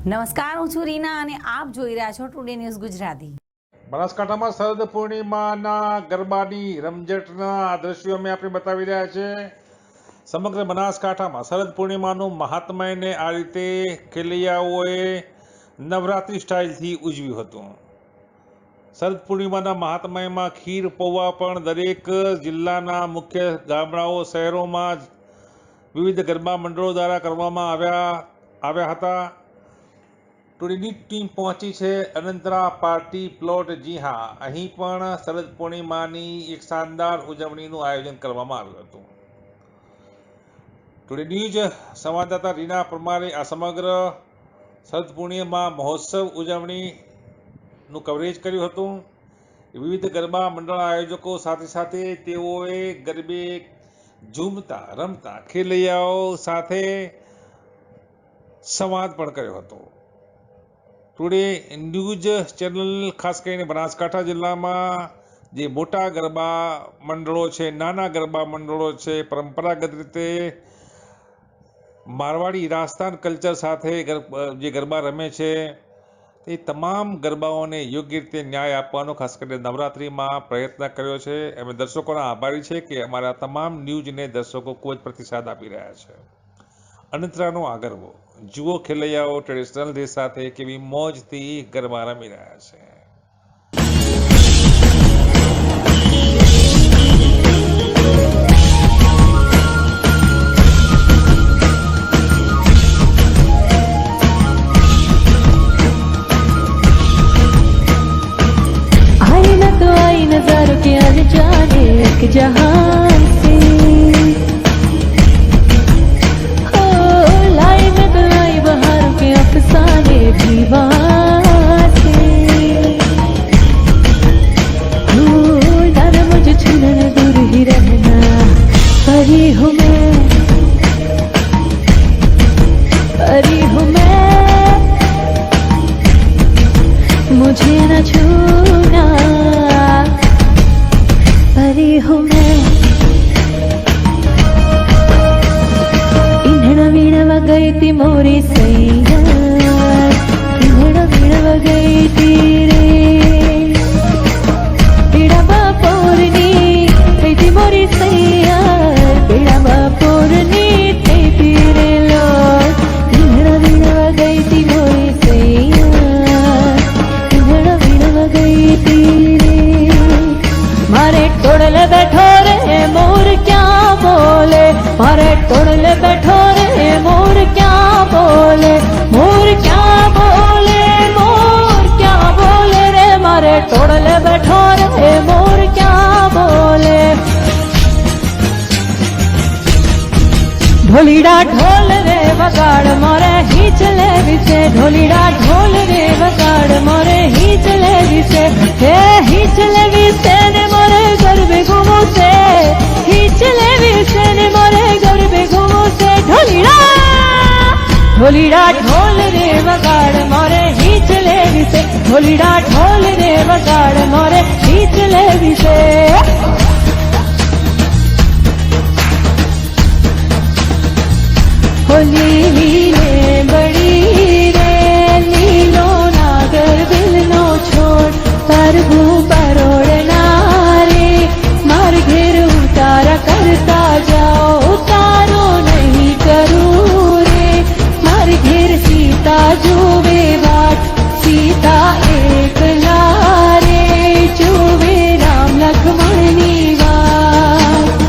નમસ્કાર, હું છું રીના અને આપ જોઈ રહ્યા છો ટુડે ન્યૂઝ ગુજરાતી. બનાસકાંઠામાં શરદ પૂર્ણિમાના ગરબાની રમઝટના દ્રશ્યો અમે આપણે બતાવી રહ્યા છે. સમગ્ર બનાસકાંઠામાં શરદ પૂર્ણિમાનું મહાત્મ્યને આ રીતે ખેલૈયાઓએ નવરાત્રિ સ્ટાઇલથી ઉજવ્યું હતું. શરદ પૂર્ણિમાના મહાત્મ્યમાં ખીર પૌવા પણ દરેક જિલ્લાના મુખ્ય ગામડાઓ શહેરોમાં વિવિધ ગરબા મંડળો દ્વારા કરવામાં આવ્યા હતા. ટુડેની ટીમ પહોંચી છે અનંતરા પાર્ટી પ્લોટ. જી હા, અહીં પણ શરદ પૂર્ણિમાની એક શાનદાર ઉજવણીનું આયોજન કરવામાં આવ્યું હતું. ટુડે ન્યૂઝ સંવાદદાતા રીના પરમારે આ સમગ્ર શરદ પૂર્ણિમા મહોત્સવ ઉજવણીનું કવરેજ કર્યું હતું. વિવિધ ગરબા મંડળ આયોજકો સાથે તેઓએ ગરબે ઝૂમતા રમતા ખેલૈયાઓ સાથે સંવાદ પણ કર્યો હતો. ટુડે ન્યૂઝ ચેનલ ખાસ કરીને બનાસકાંઠા જિલ્લામાં જે મોટા ગરબા મંડળો છે, નાના ગરબા મંડળો છે, પરંપરાગત રીતે મારવાડી રાજસ્થાન કલ્ચર સાથે જે ગરબા રમે છે તે તમામ ગરબાઓને યોગ્ય રીતે ન્યાય આપવાનો ખાસ કરીને નવરાત્રિમાં પ્રયત્ન કર્યો છે. અમે દર્શકોના આભારી છે કે અમારા તમામ ન્યૂઝને દર્શકો ખૂબ જ પ્રતિસાદ આપી રહ્યા છે. અનંતરાનો આ ગરબો જુઓ, ખેલૈયાઓ ટ્રેડિશનલ ડ્રેસ સાથે કેવી મોજથી ગરબા રમી રહ્યા છે. आई न तो आई नजारों के अनजाने एक जहां से, ओ लाई में तो आई बहारों के अफसाने भी वहां से, ना मुझे छूना न दूर ही रहना, परी हूँ मैं, परी हूँ मैं, मुझे न छूना, परी हूँ मैं. इन्हड़ा वीणवा गई थी मोरी सैया, इन्हड़ा वीणवा गई थी रे, पीड़ा बापोरनी गई थी मोरी सैया, पीड़ा बापोरनी गई थी रे लो, इन्हड़ा वीणवा गई थी मोरी सैया, इन्हड़ा वीणवा गई थी रे. मारे टोड़ले बैठो रे मोर क्या बोले, मारे टोड़ले बैठो रे मोर क्या बोले, मोर क्या बोले, मोर क्या बोले रे, मारे टोड़ले बैठो रे मोर क्या बोले. ढोलीड़ा ढोल रे वगाड़ मोरे ही चले विसे, ढोलीड़ा ढोल रे वगाड़ मोरे ही चले विसे, हे ही चले विसे ने मोरे गरबे घूमो से, ही चले विसे ने मोरे गरबे घूमो से. ढोलीड़ा ढोलीड़ा ढोल रे वगाड़ मोरे ही चले विसे, ढोलीड़ा ढोल रे वगाड़ मोरे ही चले विसे. होली लीले बड़ी रे, लीलो नागर बिल नो छोड़, परभू परोड़ना रे, मार घेर उतारा करता जाओ, उतारो नहीं करूँ रे, मार घेर सीता जुवे बाट, सीता एक लारे, जुवे राम लक्ष्मण वाट.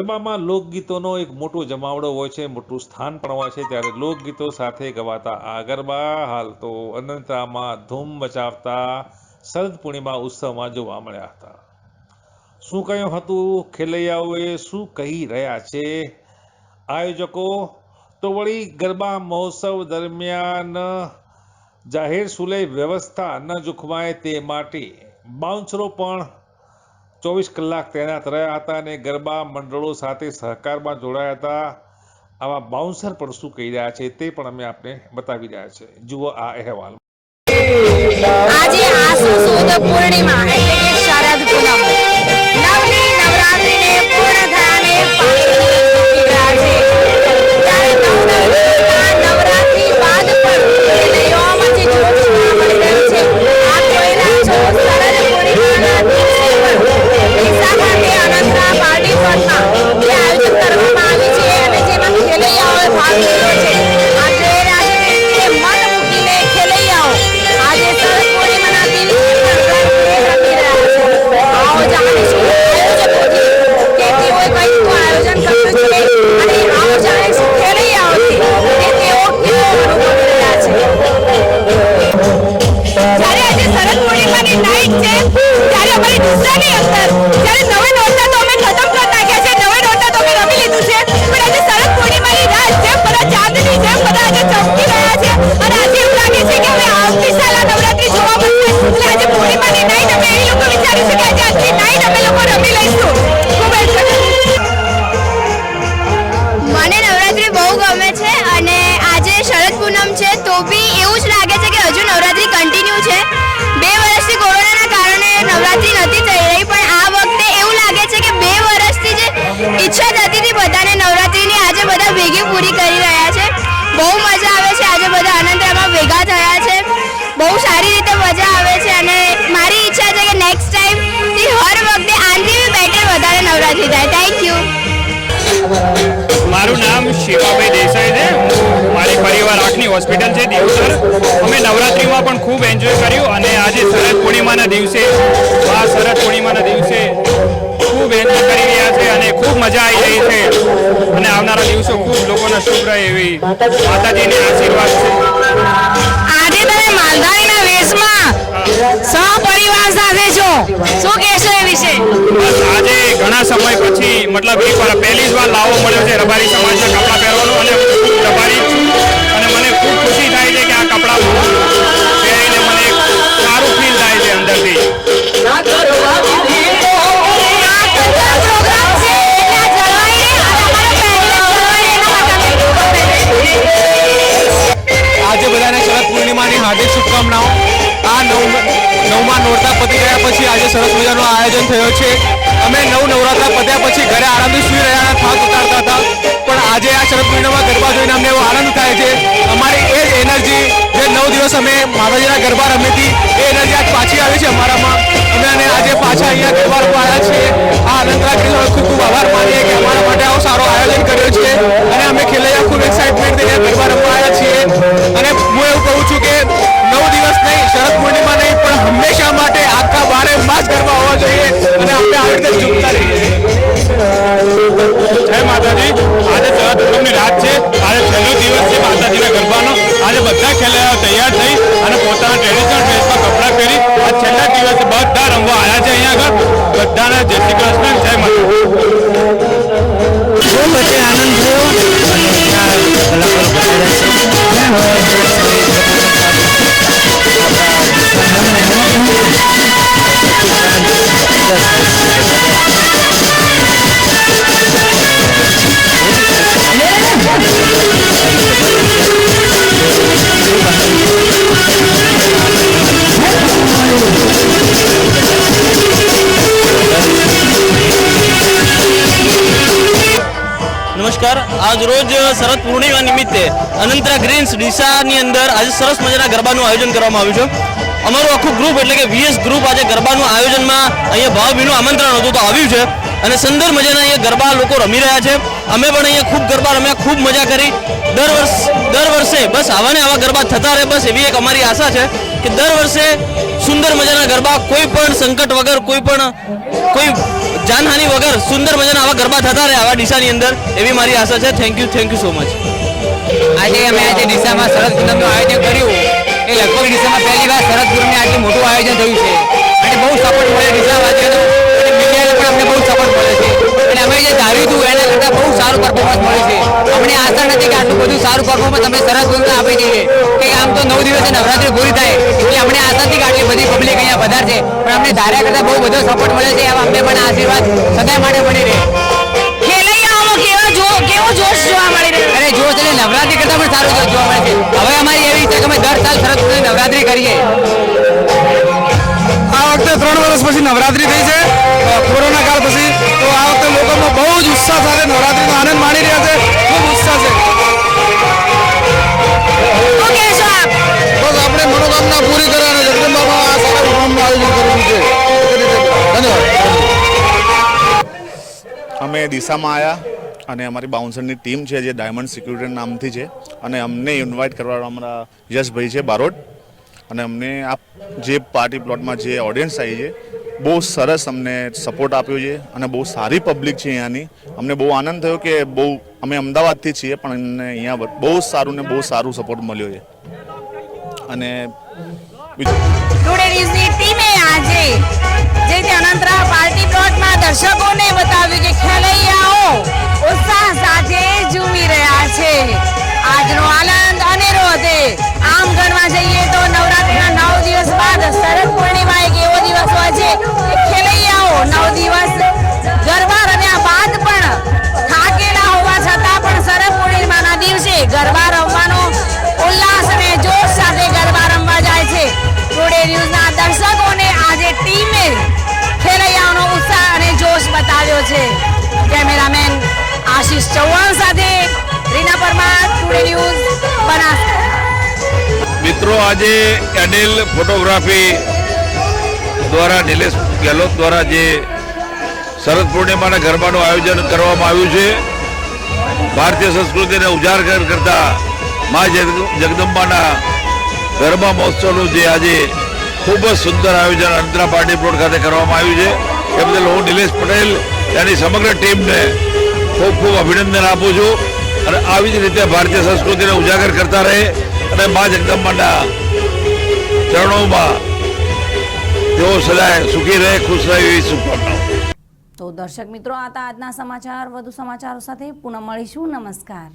ગરબામાં લોકગીતોનો એક મોટો જમાવડો હોય છે, મોટું સ્થાન પણ હોય છે, ત્યારે લોકગીતો સાથે ગવાતા આ ગરબા હાલ તો અનંતરામાં ધૂમ મચાવતા શરદ પૂર્ણિમા ઉત્સવમાં જોવા મળ્યા હતા. શું કહ્યું હતું ખેલૈયાઓએ, શું કહી રહ્યા છે આયોજકો, તો વળી ગરબા મહોત્સવ દરમિયાન જાહેર સુલય વ્યવસ્થા ન જોખમાય તે માટે બાઉન્સરો પણ 24 કલાક તૈનાત રહ્યા હતા અને ગરબા મંડળો સાથે સહકારમાં જોડાયા હતા. આવા બાઉન્સર પણ શું કહી રહ્યા છે તે પણ અમે આપને બતાવી રહ્યા છે. જુઓ આ અહેવાલ. આજે આસો સુદ પૂર્ણિમા એટલે કે શરદ પૂનમ, નવની નવરાત્રીને પૂર્ણ થયાને 5 દિવસ બાકી રહ્યા છે. ત્યારે નવરાત્રી બાદ પણ ખેલૈયાઓમાં જે જોશ જોવા મળી રહ્યું છે. આપ જોઈ રહ્યા છો શરદ પૂર્ણિમાના દિવસે પણ ડીસા ખાતે અનંતરા પાર્ટી પ્લોટમાં જે આયોજન કરવામાં આવ્યું છે અને જેમાં ખેલૈયાઓએ ભાગ લીધો છે. આપ જોઈ રહ્યા છો કે મન મૂકીને ખેલૈયાઓ આજે શરદ પૂર્ણિમાના દિવસે પણ રમી રહ્યા છે. આવો જાણીશું આયોજકોથી કે તેઓએ કઈ આયોજન કર્યું છે અને આવો જાણીશું ખેલૈયાઓથી કે તેઓ કેવો અનુભવી રહ્યા છે. જ્યારે આજે શરદ પૂર્ણિમાની નાઈટ છે ત્યારે અમારી ડીસાની અંદર જ્યારે નવે નોરતા તો અમે ખતમ કરી નાખ્યા છે, નવે નોરતા તો અમે રમી લીધું છે, પણ આજે શરદ પૂર્ણિમાની રાત જેમ બધા ચાંદની જેમ બધા આજે ચમકી રહ્યા છે અને આજે એવું લાગે છે કે હવે આવતી સાલ આ નવરાત્રી જોવા મળશે. એટલે આજે પૂર્ણિમાની નાઈટ અમે એ લોકો વિચાર્યું છે કે આજે આજની નાઈટ અમે લોકો રમી લઈશું. ખૂબ જ મને નવરાત્રી બહુ ગમે છે અને આજે શરદ પૂનમ છે તો બી એવું જ લાગે છે કે હજુ નવરાત્રી કન્ટિન્યુ છે. 2 વર્ષથી કોરોનાના કારણે નવરાત્રી નથી થઈ રહી, પણ આ વખતે એવું લાગે છે કે 2 વર્ષથી જે ઈચ્છા થતી હતી બધાને નવરાત્રીની આજે બધા ભેગી પૂરી કરી રહ્યા છે. બહુ મજા આવે છે. આજે બધા અનંતરામાં ભેગા થયા છે. બહુ સારી રીતે મજા આવે છે અને મારી ઈચ્છા છે કે નેક્સ્ટ ટાઈમથી હર વખતે આનાથી બી બેટર વધારે નવરાત્રી થાય. Thank you. મારું નામ શિવાભાઈ દેસાઈ છે. મારી પરિવાર આંખની હોસ્પિટલ છે દિવસર. અમે નવરાત્રિમાં પણ ખૂબ એન્જોય કર્યું અને આજે શરદ પૂર્ણિમાના દિવસે ખૂબ એન્જોય કરી રહ્યા છે અને ખૂબ મજા આવી રહી છે અને આવનારા દિવસો ખૂબ લોકોના શુભ રહે એવી માતાજીને આશીર્વાદ છે. આજે તમે માલધારીના વેશમાં સહપરિવાર સાથે છો, શું કહેશો એ વિશે? બસ આજે ઘણા સમય પછી મતલબ એક વાર પહેલી જ વાર લાવો મળ્યો છે રબારી સમાજના કપડાં પહેરવાનો અને હું રબારી છું અને મને ખૂબ ખુશી થાય છે કે આ કપડાં પહેરીને મને એક સારું ફીલ થાય છે અંદરથી. આજે બધાને શરદ પૂર્ણિમાની હાર્દિક શુભકામનાઓ. આ નવમા નોરતા પતી ગયા પછી આજે સરસ મજાનું આયોજન થયો છે. અમે નવરાત્રા પત્યા પછી ઘરે આરામથી સૂઈ રહ્યા થાક ઉતારતા હતા, પણ આજે આ શરદ પૂર્ણિમા ગરબા જોઈને અમને એવો આનંદ થાય છે. અમારી એ જ એનર્જી જે 9 દિવસ અમે માતાજીના ગરબા રમી હતી એ એનર્જી આજ પાછી આવી છે અમારામાં. અમે આજે પાછા અહીંયા ગરબા રમવા આવ્યા છીએ. આ અનંતરા ખૂબ ખૂબ આભાર માનીએ કે અમારા માટે આવો સારો આયોજન કર્યો છે અને અમે ખેલૈયા ખૂબ એક્સાઇટમેન્ટ થઈને ગરબા રમવા આવ્યા છીએ. અને હું એવું કહું છું કે 9 દિવસ નહીં, શરદ પૂર્ણિમા નહીં, પણ હંમેશા માટે આખા 12 માસ ગરબા હોવા જોઈએ અને આપણે આવી રીતે ઝૂમતા રહીએ. જય માતાજી. આજે શરદ પૂનમની રાત છે. આજે છેલ્લો દિવસ છે માતાજીના ગરબાનો. આજે બધા ખેલૈયાઓ તૈયાર થઈ અને પોતાના ટ્રેડિશનલ ડ્રેસમાં કપડાં પહેરી આ છેલ્લા દિવસે બધા રમવા આવ્યા છે અહીંયા આગળ. બધાને જય શ્રી કૃષ્ણ, જય માતાજી. ખૂબ જ આનંદ થયો. નમસ્કાર. આજ રોજ શરદ પૂર્ણિમા નિમિત્તે અનંતરા ગ્રીન્સ ડીસાની અંદર આજે સરસ મજાના ગરબાનું આયોજન કરવામાં આવ્યું છે. અમારું આખું ગ્રુપ એટલે કે VS ગ્રુપ આજે ગરબાનું આયોજનમાં અહીંયા ભાવભીનું આમંત્રણ હતું તો આવ્યું છે અને સુંદર મજાના અહીંયા ગરબા લોકો રમી રહ્યા છે. અમે પણ અહીંયા ખૂબ ગરબા રમ્યા, ખૂબ મજા કરી. દર વર્ષે બસ આવા ને આવા ગરબા થતા રહે, બસ એવી એક અમારી આશા છે કે દર વર્ષે સુંદર મજાના ગરબા કોઈ પણ સંકટ વગર કોઈ જાનહાનિ વગર સુંદર મજાના આવા ગરબા થતા રહે આવા ડીસાની અંદર એવી મારી આશા છે. Thank you so much. આજે અમે આજે ડીસામાં શરદ પૂનમનું આયોજન કર્યું એ લગભગ ડીસામાં પહેલી વાર શરદ પૂનમનું આટલું મોટું આયોજન થયું છે અને બહુ સપોર્ટ મળે ડીસાવાસીઓનો અને મીડિયાને પણ અમને બહુ સપોર્ટ મળે છે અને અમે જે ધાર્યું હતું એના કરતાં બહુ સારું પરફોર્મન્સ મળે છે. અમને આશા નથી કે આટલું બધું સારું પરફોર્મન્સ અમે શરદ પૂનમ આપી દઈએ કે આમ તો 9 દિવસે નવરાત્રી પૂરી થાય એટલે અમને આશા હતી કે આટલી બધી પબ્લિક અહીંયા પધારશે પણ અમને ધાર્યા કરતાં બહુ બધો સપોર્ટ મળે છે. એવા અમને પણ આશીર્વાદ સદાય માટે મળી રહે. કેવો જોશ જોવા મળી રહ્યો? અરે જોશ એટલે નવરાત્રી કરતાં પણ સારું જોશ જોવા મળે છે. હવે અમારી એવી ઈચ્છા કે અમે દર સાલ શરદ પૂનમની નવરાત્રી કરીએ. આ વખતે 3 વર્ષ પછી નવરાત્રી થઈ છે કોરોના કાળ પછી, તો આ વખતે લોકોમાં બહુ જ ઉત્સાહ સાથે નવરાત્રીનો આનંદ માણી રહ્યા છે. ખૂબ ઉત્સાહ છે. શું કહેશો આપ? બસ આપણે મનોકામના પૂરી કરે અને જગદંબામાં આ સારા પ્રોગ્રામનું આયોજન કરવું છે. ધન્યવાદ. અમે ડીસામાં આવ્યા અને અમારી બાઉન્સરની ટીમ છે જે ડાયમંડ સિક્યુરિટી નામથી છે અને અમને ઇન્વાઇટ કરવા અમારા યશભાઈ છે બારોટ અને અમને આ જે પાર્ટી પ્લોટમાં જે ઓડિયન્સ આવી છે બહુ સરસ અમને સપોર્ટ આપ્યો છે અને બહુ સારી પબ્લિક છે અહીંયાની. અમને બહુ આનંદ થયો કે બહુ અમે અમદાવાદથી છીએ પણ અમને અહીંયા બહુ સારું ને બહુ સારું સપોર્ટ મળ્યો છે. અને ટુડે ન્યૂઝની ટીમે આજે જે તે અનંતરા પાર્ટી પ્લોટમાં દર્શકોને બતાવ્યું કે ખેલૈયાઓ ઉત્સાહ સાથે ઝૂમી રહ્યા છે. આજનો આનંદ અનેરો હશે. આમ ગણવા જઈએ તો નવરાત્રીના 9 દિવસ બાદ શરદ પૂર્ણિમા એક એવો દિવસ હોય છે કે ખેલૈયાઓ 9 દિવસ ગરબા રમ્યા બાદ પણ થાકેલા હોવા છતાં પણ શરદ પૂર્ણિમાના દિવસે ગરબા રમવાનો ઉલ્લાસ અને જોશ સાથે ગરબા રમવા જાય છે. ટુડે ન્યૂઝના દર્શકોને આજે ટીમે ખેલૈયાઓનો ઉત્સાહ અને જોશ બતાવ્યો છે. કેમેરામેન આશીષ ચૌહાણ સાથે રીના પરમાર, ટુડે ન્યૂઝ, બનાસકાંઠા. મિત્રો આજે એડેલ ફોટોગ્રાફી દ્વારા નિલેશ ગેહલોત દ્વારા જે શરદ પૂર્ણિમાના ગરબાનું આયોજન કરવામાં આવ્યું છે ભારતીય સંસ્કૃતિને ઉજાગર કરતા મા જગદંબાના ગરબા મહોત્સવનું જે આજે ખૂબ જ સુંદર આયોજન અંતરા પાર્ટી પ્લોટ ખાતે કરવામાં આવ્યું છે એ બદલ હું નિલેશ પટેલ તેની સમગ્ર ટીમને ખૂબ ખૂબ અભિનંદન આપું છું અને આવી જ રીતે ભારતીય સંસ્કૃતિને ઉજાગર કરતા રહે અને મા જગદંબાના ચરણોમાં તેઓ સદાય સુખી રહે, ખુશ રહે એવી શુભકામનાઓ. તો દર્શક મિત્રો, આ હતા આજના સમાચાર. વધુ સમાચારો સાથે પુનઃ મળીશું. નમસ્કાર.